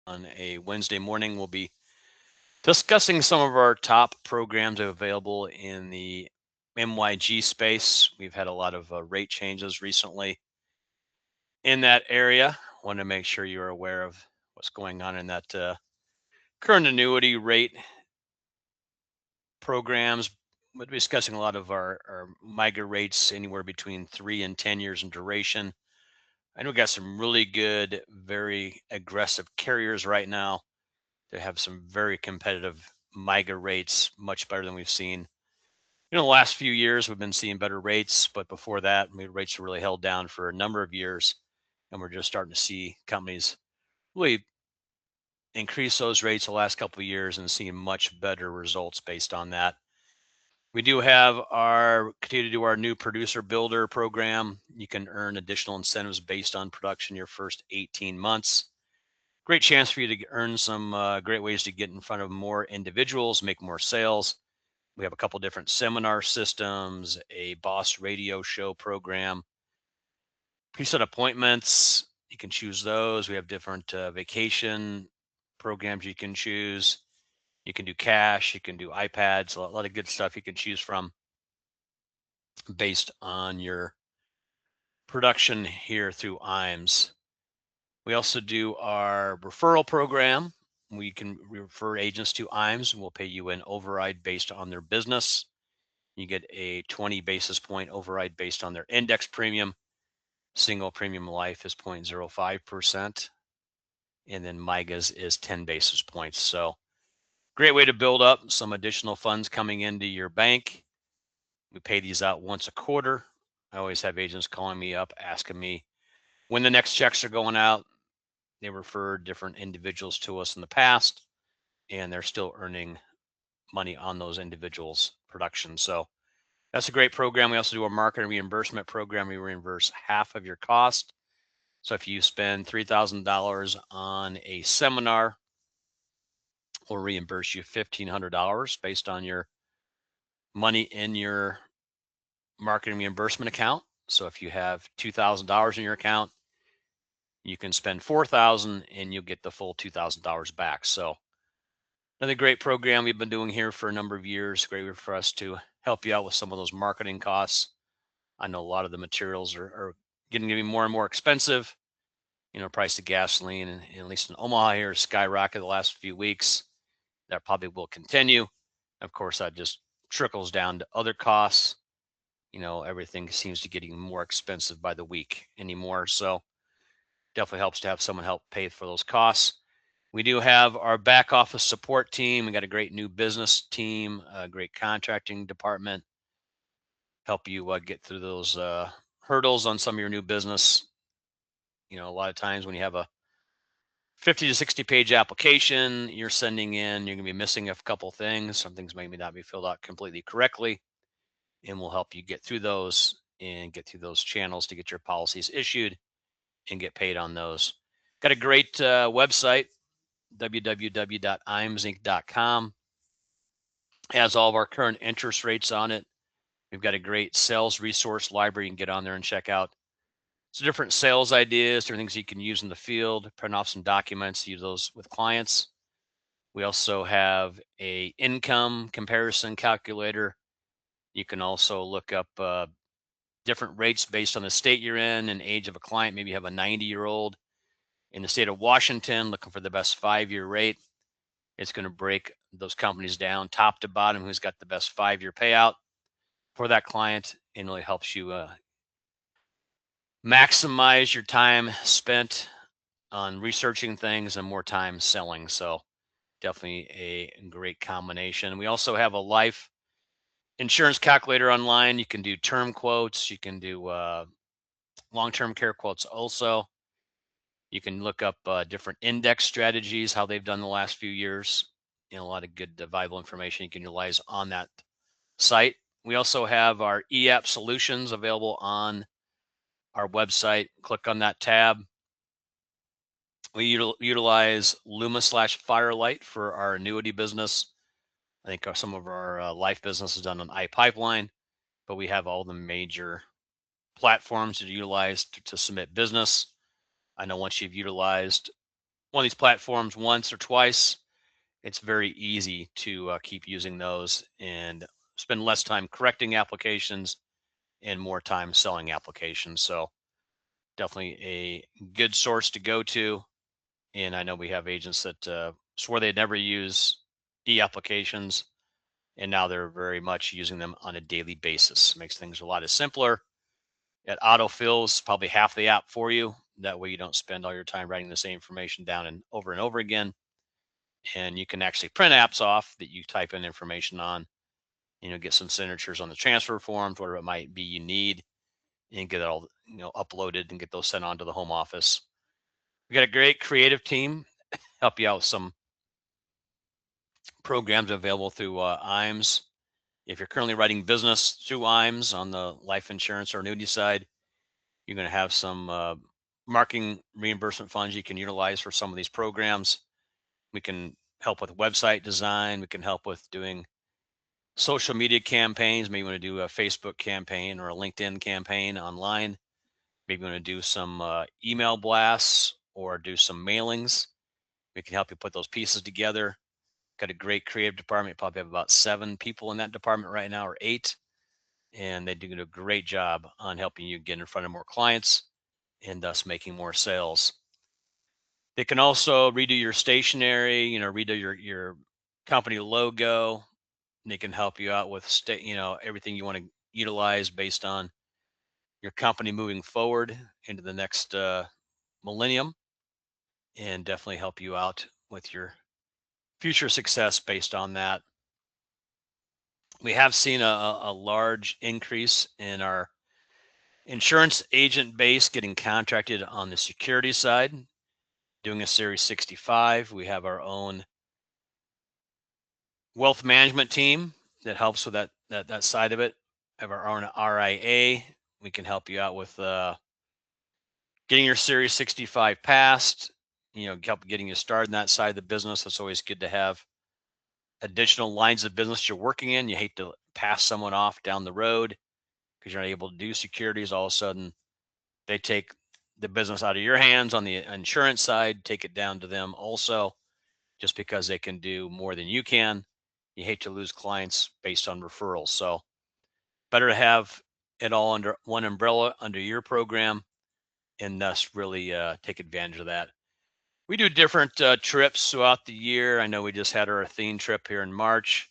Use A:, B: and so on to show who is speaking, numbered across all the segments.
A: On a Wednesday morning, we'll be discussing some of our top programs available in the MYG space. We've had a lot of rate changes recently in that area. Want to make sure you're aware of what's going on in that current annuity rate programs. We'll be discussing a lot of our MYGA rates anywhere between 3 and 10 years in duration. I know we got some really good, very aggressive carriers right now. They have some very competitive MYGA rates, much better than we've seen. The last few years we've been seeing better rates, but before that, rates were really held down for a number of years, and we're just starting to see companies really increase those rates the last couple of years and seeing much better results based on that. We do have our continue to do our new producer builder program. You can earn additional incentives based on production your first 18 months. Great chance for you to earn some great ways to get in front of more individuals, make more sales. We have a couple different seminar systems, a boss radio show program, preset appointments. You can choose those. We have different vacation programs you can choose. You can do cash, you can do iPads, a lot of good stuff you can choose from based on your production here through IMES. We also do our referral program. We can refer agents to IMES, and we'll pay you an override based on their business. You get a 20 basis point override based on their index premium. Single premium life is 0.05%, and then MYGA's is 10 basis points. So great way to build up some additional funds coming into your bank. We pay these out once a quarter. I always have agents calling me up asking me when the next checks are going out. They referred different individuals to us in the past, and they're still earning money on those individuals' production. So that's a great program. We also do a marketing reimbursement program. We reimburse half of your cost. So if you spend $3,000 on a seminar, we'll reimburse you $1,500 based on your money in your marketing reimbursement account. So if you have $2,000 in your account, you can spend $4,000 and you'll get the full $2,000 back. So another great program we've been doing here for a number of years. Great way for us to help you out with some of those marketing costs. I know a lot of the materials are getting to be more and more expensive. Price of gasoline, and at least in Omaha here, skyrocketed the last few weeks. That probably will continue. Of course, that just trickles down to other costs. Everything seems to getting more expensive by the week anymore. So definitely helps to have someone help pay for those costs. We do have our back office support team. We got a great new business team, a great contracting department, help you get through those hurdles on some of your new business. A lot of times when you have a 50 to 60 page application you're sending in, you're going to be missing a couple things. Some things may not be filled out completely correctly, and we'll help you get through those and get through those channels to get your policies issued and get paid on those. Got a great website, www.imsinc.com. Has all of our current interest rates on it. We've got a great sales resource library you can get on there and check out. So different sales ideas, different things you can use in the field, print off some documents, use those with clients. We also have a income comparison calculator. You can also look up different rates based on the state you're in and age of a client. Maybe you have a 90-year-old in the state of Washington looking for the best 5-year rate. It's going to break those companies down top to bottom, who's got the best 5-year payout for that client, and really helps you maximize your time spent on researching things and more time selling. So definitely a great combination. We also have a life insurance calculator online. You can do term quotes. You can do long-term care quotes also. You can look up different index strategies, how they've done the last few years. A lot of good viable information you can utilize on that site. We also have our e-app solutions available on our website. Click on that tab. We utilize Luma/Firelight for our annuity business. I think some of our life business is done on iPipeline, but we have all the major platforms to utilize to submit business. I know once you've utilized one of these platforms once or twice, it's very easy to keep using those and spend less time correcting applications and more time selling applications. So definitely a good source to go to. And I know we have agents that swore they'd never use e-applications, and now they're very much using them on a daily basis. Makes things a lot simpler. It autofills probably half the app for you. That way you don't spend all your time writing the same information down and over again. And you can actually print apps off that you type in information on, get some signatures on the transfer forms, whatever it might be you need, and get it all, uploaded and get those sent on to the home office. We got a great creative team, help you out with some programs available through IMS. If you're currently writing business through IMS on the life insurance or annuity side, you're going to have some marketing reimbursement funds you can utilize for some of these programs. We can help with website design. We can help with doing social media campaigns. Maybe you want to do a Facebook campaign or a LinkedIn campaign online. Maybe you want to do some email blasts or do some mailings. We can help you put those pieces together. Got a great creative department. Probably have about 7 people in that department right now, or 8. And they do a great job on helping you get in front of more clients and thus making more sales. They can also redo your stationery, redo your company logo. They can help you out with everything you want to utilize based on your company moving forward into the next millennium, and definitely help you out with your future success based on that. We have seen a large increase in our insurance agent base getting contracted on the security side, doing a Series 65. We have our own wealth management team that helps with that side of it. We have our own RIA. We can help you out with getting your Series 65 passed, help getting you started in that side of the business. It's always good to have additional lines of business you're working in. You hate to pass someone off down the road because you're not able to do securities. All of a sudden, they take the business out of your hands on the insurance side, take it down to them also, just because they can do more than you can. You hate to lose clients based on referrals. So better to have it all under one umbrella under your program, and thus really take advantage of that. We do different trips throughout the year. I know we just had our Athene trip here in March.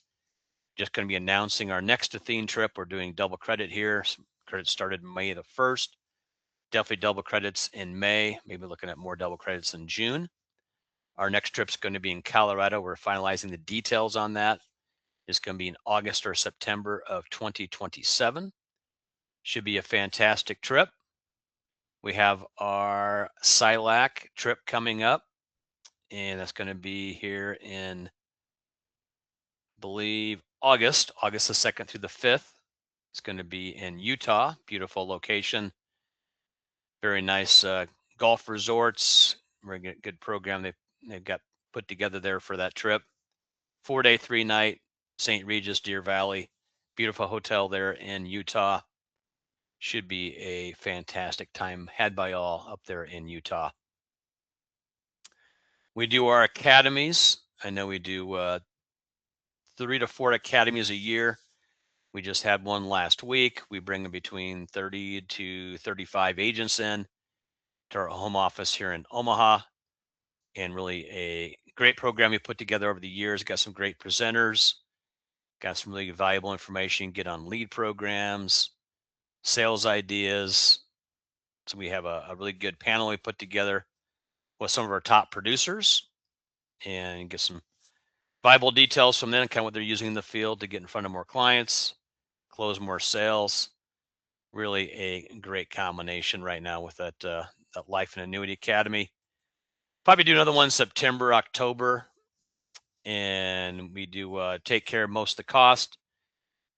A: Just going to be announcing our next Athene trip. We're doing double credit here. Some credits started May the 1st. Definitely double credits in May. Maybe looking at more double credits in June. Our next trip's going to be in Colorado. We're finalizing the details on that. It's going to be in August or September of 2027. Should be a fantastic trip. We have our SILAC trip coming up, and that's going to be here in, I believe, August the 2nd through the 5th. It's going to be in Utah. Beautiful location. Very nice golf resorts. Very good program they've got put together there for that trip. 4-day, 3-night, St. Regis, Deer Valley. Beautiful hotel there in Utah. Should be a fantastic time had by all up there in Utah. We do our academies. I know we do 3 to 4 academies a year. We just had one last week. We bring between 30 to 35 agents in to our home office here in Omaha, and really a great program we put together over the years. Got some great presenters, got some really valuable information, get on lead programs, sales ideas. So we have a really good panel we put together with some of our top producers, and get some valuable details from them, kind of what they're using in the field to get in front of more clients, close more sales. Really a great combination right now with that Life and Annuity Academy. Probably do another one September, October, and we do take care of most of the cost.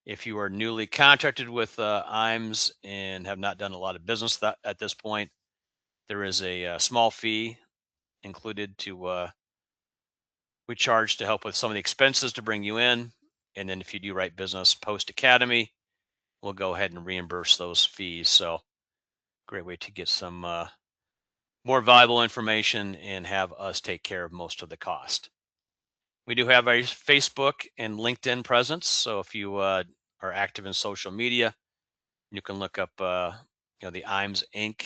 A: If you are newly contracted with IMS and have not done a lot of business at this point, there is a small fee included to we charge to help with some of the expenses to bring you in. And then if you do write business post academy, we'll go ahead and reimburse those fees. So great way to get some more valuable information and have us take care of most of the cost. We do have a Facebook and LinkedIn presence, so if you are active in social media, you can look up the IMS Inc.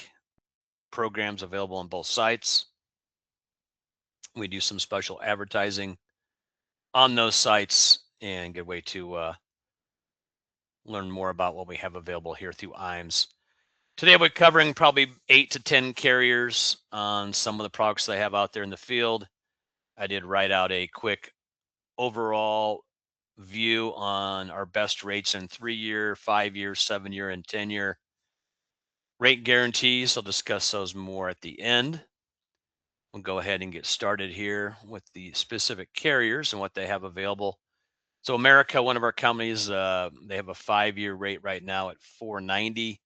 A: programs available on both sites. We do some special advertising on those sites, and good way to learn more about what we have available here through IMS. Today we're covering probably 8 to 10 carriers on some of the products they have out there in the field. I did write out a quick overall view on our best rates in 3-year, 5-year, 7-year, and 10-year rate guarantees. I'll discuss those more at the end. We'll go ahead and get started here with the specific carriers and what they have available. So America, one of our companies, they have a 5-year rate right now at 490.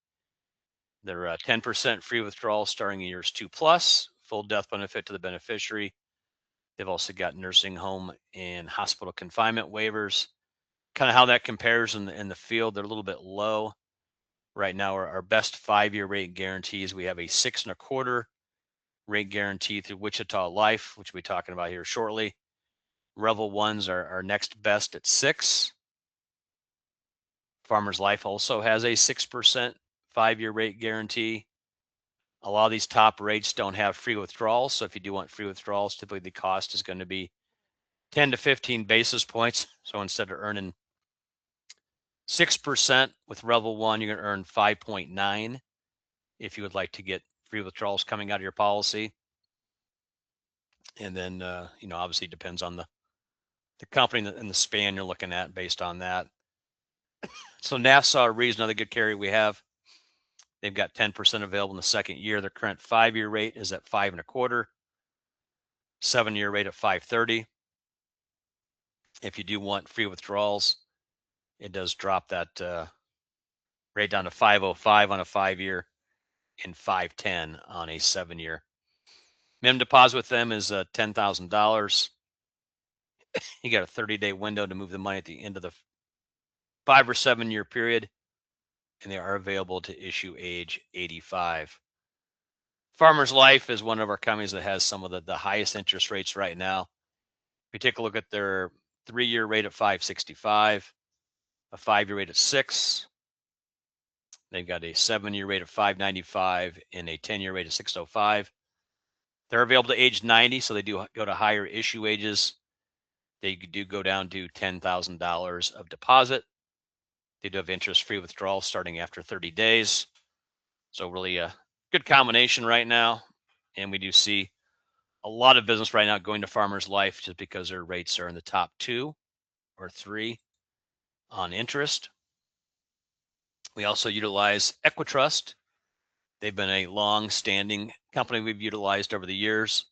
A: They're 10% free withdrawal starting in years 2 plus, full death benefit to the beneficiary. They've also got nursing home and hospital confinement waivers. Kind of how that compares in the field, they're a little bit low right now. Our best 5-year rate guarantees, we have a 6.25 rate guarantee through Wichita Life, which we'll be talking about here shortly. Revel ones are our next best at 6. Farmers Life also has a 6% 5-year rate guarantee. A lot of these top rates don't have free withdrawals. So if you do want free withdrawals, typically the cost is going to be 10 to 15 basis points. So instead of earning 6% with Revel One, you're going to earn 5.9 if you would like to get free withdrawals coming out of your policy. And then, obviously depends on the company and the span you're looking at based on that. So Nassau Re is another good carrier we have. They've got 10% available in the second year. Their current 5-year rate is at 5.25, 7-year rate at 530. If you do want free withdrawals, it does drop that rate down to 505 on a 5-year and 510 on a 7-year. Minimum deposit with them is $10,000. You got a 30-day window to move the money at the end of the 5 or 7-year period, and they are available to issue age 85. Farmers Life is one of our companies that has some of the highest interest rates right now. If you take a look at their 3-year rate at 565, a 5-year rate at 6, they've got a 7-year rate of 595 and a 10-year rate of 605. They're available to age 90, so they do go to higher issue ages. They do go down to $10,000 of deposit. They do have interest-free withdrawal starting after 30 days. So really a good combination right now. And we do see a lot of business right now going to Farmers Life just because their rates are in the top 2 or 3 on interest. We also utilize Equitrust. They've been a long-standing company we've utilized over the years.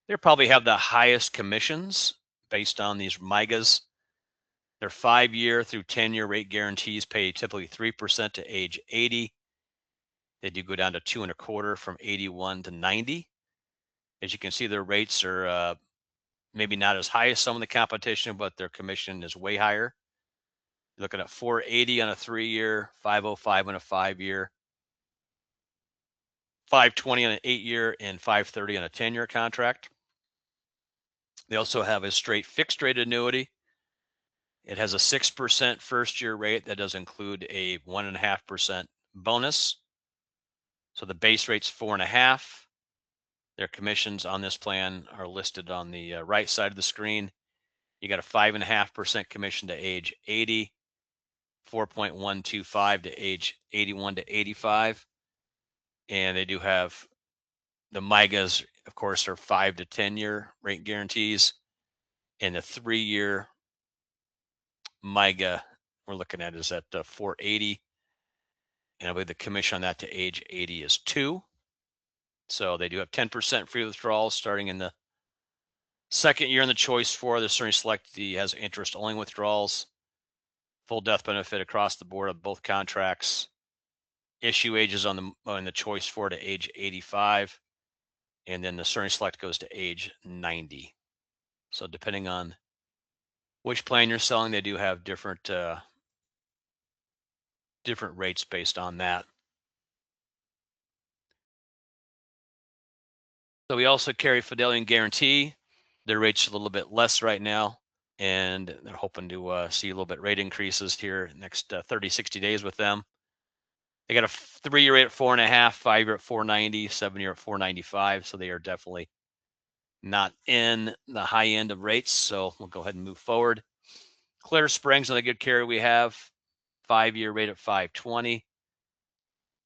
A: They probably have the highest commissions based on these MYGAs. Their 5-year through 10-year rate guarantees pay typically 3% to age 80. They do go down to 2.25 from 81 to 90. As you can see, their rates are maybe not as high as some of the competition, but their commission is way higher. You're looking at 480 on a 3-year, 505 on a 5-year, 520 on an 8-year, and 530 on a 10-year contract. They also have a straight fixed rate annuity. It has a 6% first year rate that does include a 1.5% bonus. So the base rate's 4.5. Their commissions on this plan are listed on the right side of the screen. You got a 5.5% commission to age 80, 4.125 to age 81 to 85. And they do have the MYGAs, of course, are 5 to 10-year rate guarantees. And the 3-year MYGA we're looking at is at 480. And I believe the commission on that to age 80 is 2. So they do have 10% free withdrawals starting in the second year in the choice 4. The Series Select has interest only withdrawals, full death benefit across the board of both contracts. Issue ages on the choice 4 to age 85, and then the Series Select goes to age 90. So depending on which plan you're selling, they do have different rates based on that. So we also carry Fidelity and Guarantee. Their rate's a little bit less right now, and they're hoping to see a little bit rate increases here next 30, 60 days with them. They got a 3-year rate at 4.5, 5-year at 4.90, 7-year at 4.95. So they are definitely not in the high end of rates. So we'll go ahead and move forward. Clear Springs, another good carrier we have. 5-year rate at 5.20.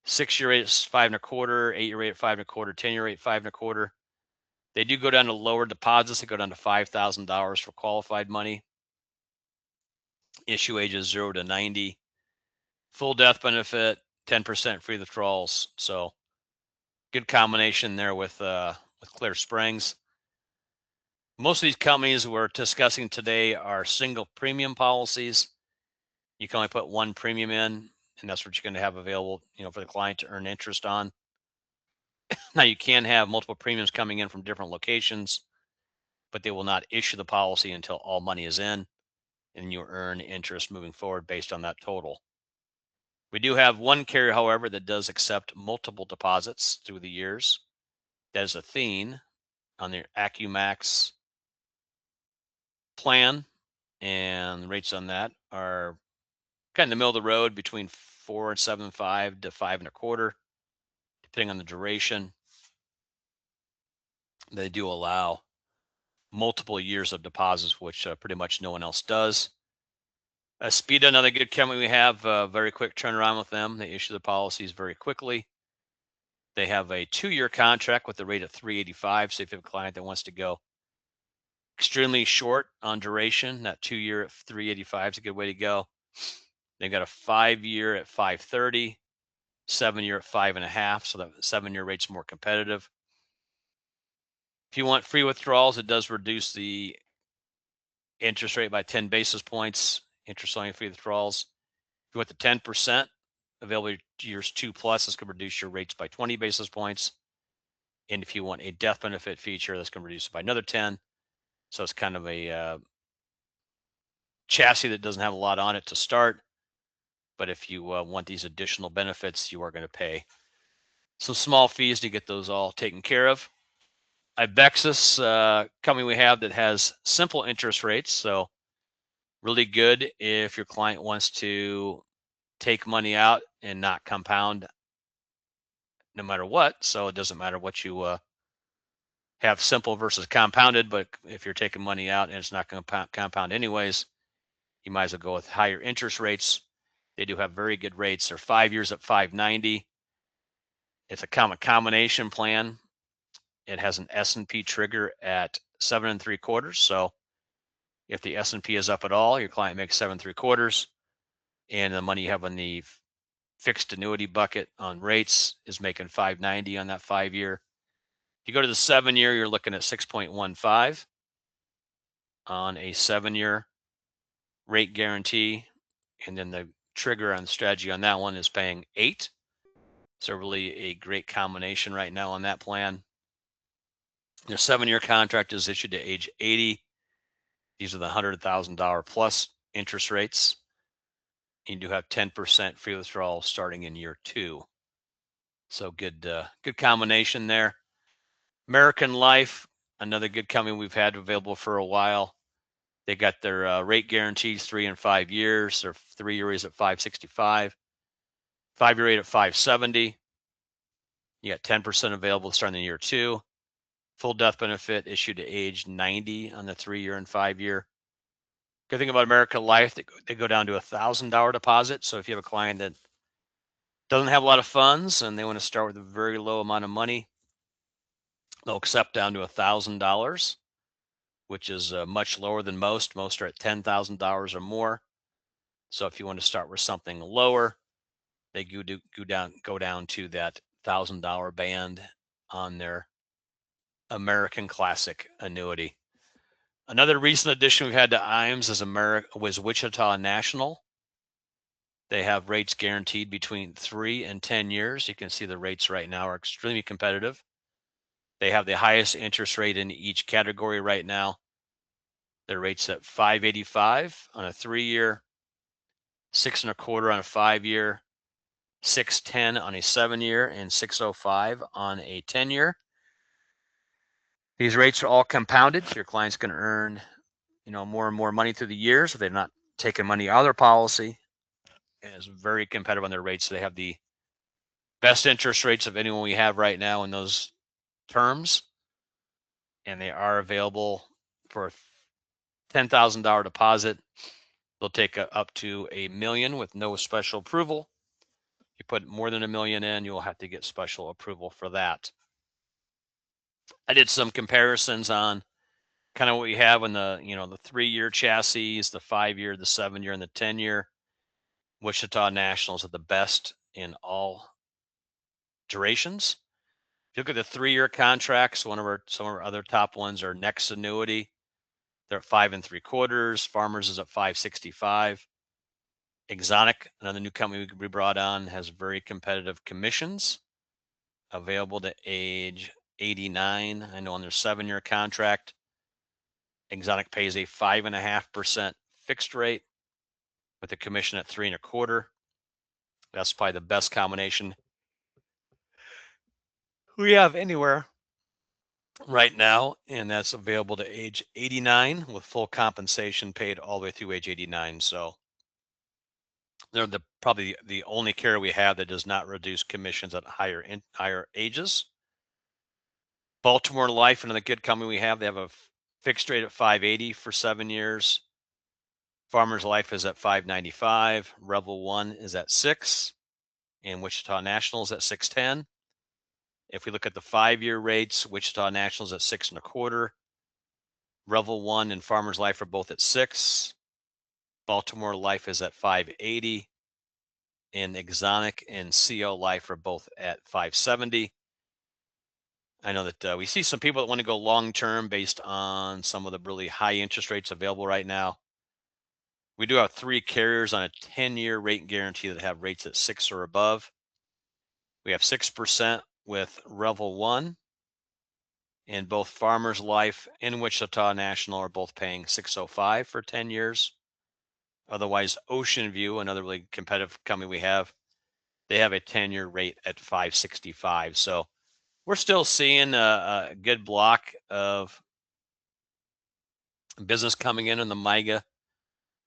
A: 6-year rate is 5.25, 8-year rate at 5.25, 10-year rate 5.25. They do go down to lower deposits. They go down to $5,000 for qualified money. Issue age is 0 to 90. Full death benefit, 10% free withdrawals. So good combination there with Clear Springs. Most of these companies we're discussing today are single premium policies. You can only put one premium in, and that's what you're going to have available, for the client to earn interest on. Now you can have multiple premiums coming in from different locations, but they will not issue the policy until all money is in, and you earn interest moving forward based on that total. We do have one carrier, however, that does accept multiple deposits through the years. That is Athene on their AccuMax plan, and the rates on that are kind of in the middle of the road between 4.75 to 5.25, depending on the duration. They do allow multiple years of deposits, which pretty much no one else does. Aspida, another good company we have, very quick turnaround with them. They issue the policies very quickly. They have a 2-year contract with a rate of 3.85. So if you have a client that wants to go extremely short on duration, that 2-year at 3.85 is a good way to go. They've got a 5-year at 5.30, 7-year at 5.5. So that 7-year rate's more competitive. If you want free withdrawals, it does reduce the interest rate by 10 basis points, interest only free withdrawals. If you want the 10% available years 2 plus, this can reduce your rates by 20 basis points. And if you want a death benefit feature, that's going to reduce it by another 10. So it's kind of a chassis that doesn't have a lot on it to start. But if you want these additional benefits, you are going to pay some small fees to get those all taken care of. Ibexus, company we have that has simple interest rates. So really good if your client wants to take money out and not compound no matter what. So it doesn't matter what you have simple versus compounded, but if you're taking money out and it's not going to compound anyways, you might as well go with higher interest rates. They do have very good rates. They're 5 years at 5.90. It's a combination plan. It has an S&P trigger at 7.75. So if the S&P is up at all, your client makes 7.75, and the money you have on the fixed annuity bucket on rates is making 5.90 on that 5-year. If you go to the 7-year, you're looking at 6.15 on a 7-year rate guarantee, and then the trigger on the strategy on that one is paying 8. So really a great combination right now on that plan. The 7-year contract is issued to age 80. These are the $100,000 plus interest rates. You do have 10% free withdrawal starting in year 2. So good combination there. American Life, another good company we've had available for a while. They got their rate guarantees 3 and 5 years. Their 3-year is at 5.65, 5-year rate at 5.70. You got 10% available starting in year 2. Full death benefit issued to age 90 on the 3-year and 5-year. Good thing about American Life, they go down to $1,000 deposit. So if you have a client that doesn't have a lot of funds and they want to start with a very low amount of money, they'll accept down to $1,000, which is much lower than most. Most are at $10,000 or more. So if you want to start with something lower, they go down to that $1,000 band on their American Classic annuity. Another recent addition we've had to IAMS was Wichita National. They have rates guaranteed between 3 and 10 years. You can see the rates right now are extremely competitive. They have the highest interest rate in each category right now. Their rates at 5.85 on a 3-year, 6.25 on a 5-year, 6.10 on a 7-year, and 6.05 on a 10-year. These rates are all compounded. So your client's going to earn, more and more money through the years. So they're not taking money out of their policy. And it's very competitive on their rates. So they have the best interest rates of anyone we have right now in those terms. And they are available for a $10,000 deposit. They'll take up to $1 million with no special approval. If you put more than $1 million in, you'll have to get special approval for that. I did some comparisons on kind of what we have in the, the 3-year chassis, the 5-year, the 7-year, and the 10-year. Wichita Nationals are the best in all durations. If you look at the 3-year contracts, some of our other top ones are Next Annuity. They're at 5 3/4. Farmers is at 5.65. Exotic, another new company we brought on, has very competitive commissions available to age 89. I know on their 7-year contract, Exotic pays a 5.5% fixed rate with a commission at 3 1/4. That's probably the best combination we have anywhere right now, and that's available to age 89 with full compensation paid all the way through age 89. So they're probably the only carrier we have that does not reduce commissions at higher ages. Baltimore Life, another good company we have, they have a fixed rate at 5.80 for 7 years. Farmers Life is at 5.95. Rebel One is at 6, and Wichita National is at 6.10. If we look at the 5-year rates, Wichita National is at 6 1/4. Rebel One and Farmers Life are both at 6. Baltimore Life is at 5.80, and Exotic and CO Life are both at 5.70. I know that we see some people that want to go long term based on some of the really high interest rates available right now. We do have 3 carriers on a 10-year rate guarantee that have rates at 6 or above. We have 6% with Revel One, and both Farmers Life and Wichita National are both paying 6.05 for 10 years. Otherwise, Ocean View, another really competitive company we have, they have a 10-year rate at 5.65. So we're still seeing a good block of business coming in the MYGA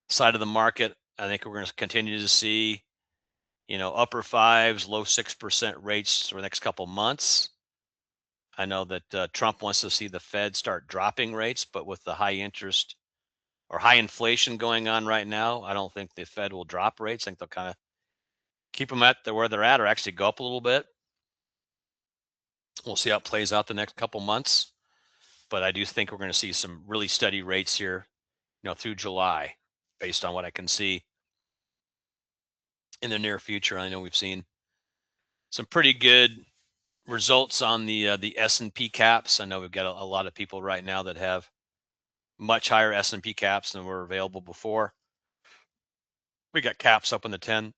A: side of the market. I think we're going to continue to see, upper 5s, low 6% rates for the next couple months. I know that Trump wants to see the Fed start dropping rates, but with the high interest or high inflation going on right now, I don't think the Fed will drop rates. I think they'll kind of keep them at where they're at or actually go up a little bit. We'll see how it plays out the next couple months. But I do think we're going to see some really steady rates here, through July, based on what I can see in the near future. I know we've seen some pretty good results on the S&P caps. I know we've got a lot of people right now that have much higher S&P caps than were available before. We got caps up in the 10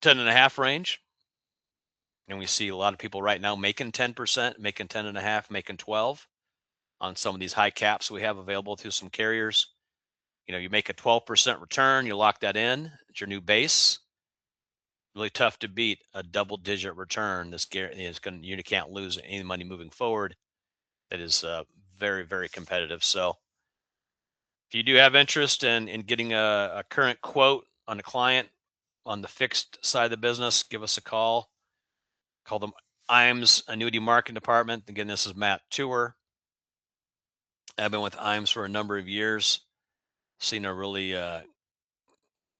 A: and a half range. And we see a lot of people right now making 10%, making 10 and a half, making 12 on some of these high caps we have available through some carriers. You make a 12% return, you lock that in, it's your new base. Really tough to beat a double-digit return. You can't lose any money moving forward. That is very, very competitive. So if you do have interest in getting a current quote on a client on the fixed side of the business, give us a call. Call them IAMS Annuity Marketing Department. Again, this is Matt Tour. I've been with IAMS for a number of years, seen a really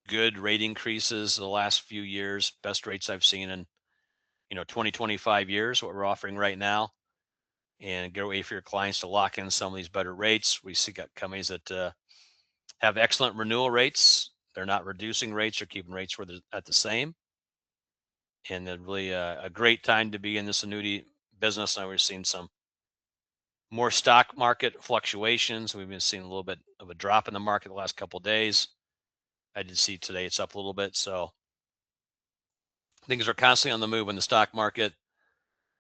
A: good rate increases the last few years, best rates I've seen in 20, 25 years, what we're offering right now. And get away for your clients to lock in some of these better rates. We see got companies that have excellent renewal rates. They're not reducing rates or keeping rates where they're at the same. And then really a great time to be in this annuity business. Now we're seeing some more stock market fluctuations. We've been seeing a little bit of a drop in the market the last couple of days. I did see today it's up a little bit. So things are constantly on the move in the stock market.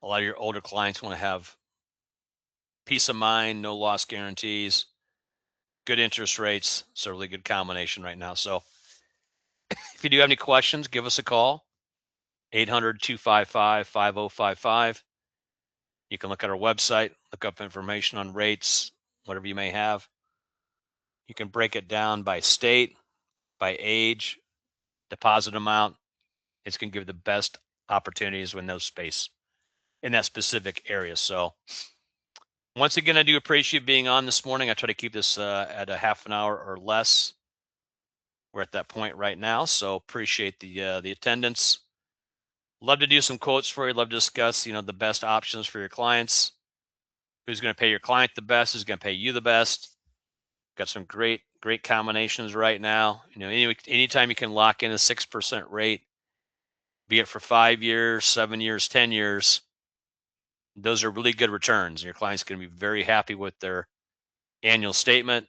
A: A lot of your older clients want to have peace of mind, no loss guarantees, good interest rates. It's a really good combination right now. So if you do have any questions, give us a call, 800-255-5055. You can look at our website, look up information on rates, whatever you may have. You can break it down by state, by age, deposit amount. It's going to give the best opportunities when those space in that specific area. So once again, I do appreciate being on this morning. I try to keep this at a half an hour or less. We're at that point right now, so appreciate the attendance. Love to do some quotes for you. Love to discuss, the best options for your clients. Who's going to pay your client the best? Who's going to pay you the best? Got some great combinations right now. Anytime you can lock in a 6% rate, be it for 5 years, 7 years, 10 years, those are really good returns. Your client's going to be very happy with their annual statement.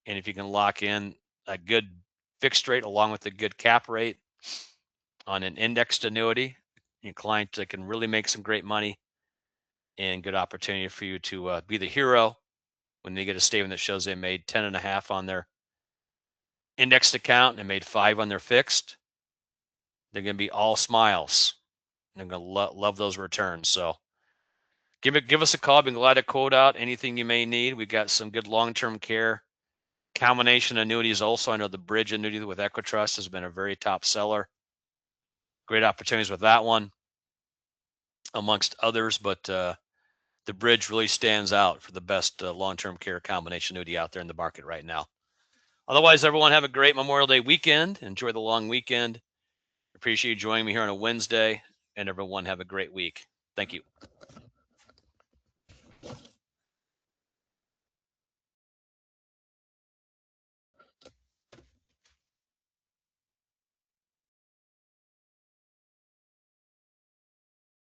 A: And if you can lock in a good fixed rate along with a good cap rate on an indexed annuity, your client can really make some great money and good opportunity for you to be the hero when they get a statement that shows they made 10.5 on their indexed account and made 5 on their fixed. They're going to be all smiles. They're going to love those returns. So give us a call. I've been glad to quote out anything you may need. We've got some good long-term care combination annuities also. I know the bridge annuity with Equitrust has been a very top seller. Great opportunities with that one, amongst others, but the bridge really stands out for the best long-term care combination annuity out there in the market right now. Otherwise, everyone have a great Memorial Day weekend. Enjoy the long weekend. Appreciate you joining me here on a Wednesday, and everyone have a great week. Thank you.